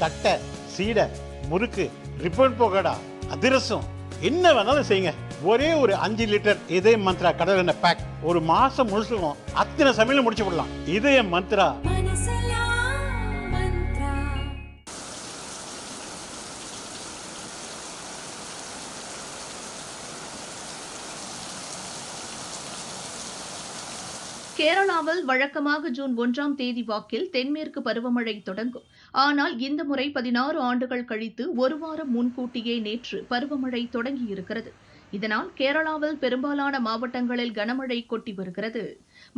தட்டை, சீடை, முறுக்கு, ரிப்பன் பகோடா, அதிரசம், என்ன வேணாலும் செய்யுங்க. ஒரே ஒரு 5 லிட்டர் இதய மந்த்ரா கடல் எண்ணெய் பேக் ஒரு மாசம் முழுசுக்கும் அத்தனை சமையல முடிச்சு விடலாம். இதய மந்த்ரா. கேரளாவில் வழக்கமாக ஜூன் 1ஆம் தேதி வாக்கில் தென்மேற்கு பருவமழை தொடங்கும். ஆனால் இந்த முறை 16 ஆண்டுகள் கழித்து ஒரு வாரம் முன்கூட்டியே நேற்று பருவமழை தொடங்கியிருக்கிறது. இதனால் கேரளாவில் பெரும்பாலான மாவட்டங்களில் கனமழை கொட்டி வருகிறது.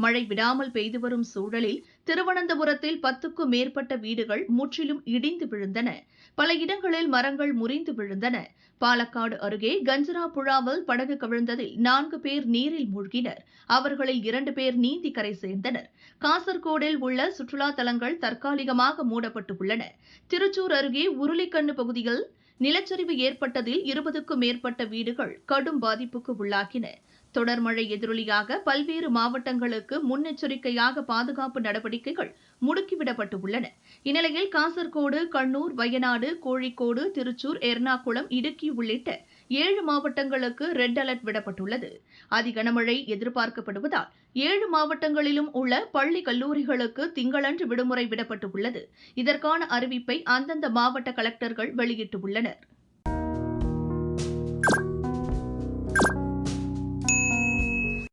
மழை விடாமல் பெய்து வரும் சூழலில் திருவனந்தபுரத்தில் 10க்கும் மேற்பட்ட வீடுகள் முற்றிலும் இடிந்து விழுந்தன. பல இடங்களில் மரங்கள் முறிந்து விழுந்தன. பாலக்காடு அருகே கஞ்சராபுழாவில் படகு கவிழ்ந்ததில் 4 பேர் நீரில் மூழ்கினர். அவர்களில் 2 பேர் நீந்தி கரை சேர்ந்தனர். காசர்கோடில் உள்ள சுற்றுலா தலங்கள் தற்காலிகமாக மூடப்பட்டு உள்ளன. திருச்சூர் அருகே உருளிக்கண்ணு பகுதியில் நிலச்சரிவு ஏற்பட்டதில் 20க்கும் மேற்பட்ட வீடுகள் கடும் பாதிப்புக்கு உள்ளாகின. தொடர் மழை எதிரொலியாக பல்வேறு மாவட்டங்களுக்கு முன்னெச்சரிக்கையாக பாதுகாப்பு நடவடிக்கைகள் முடுக்கிவிடப்பட்டு உள்ளன. இந்நிலையில் காசர்கோடு, கண்ணூர், வயநாடு, கோழிக்கோடு, திருச்சூர், எர்ணாகுளம், இடுக்கி உள்ளிட்ட 7 மாவட்டங்களுக்கு ரெட் அலர்ட் விடப்பட்டுள்ளது. அதிகனமழை எதிர்பார்க்கப்படுவதால் 7 மாவட்டங்களிலும் உள்ள பள்ளி, கல்லூரிகளுக்கு திங்களன்று விடுமுறை விடப்பட்டு உள்ளது. இதற்கான அறிவிப்பை அந்தந்த மாவட்ட கலெக்டர்கள் வெளியிட்டுள்ளனர்.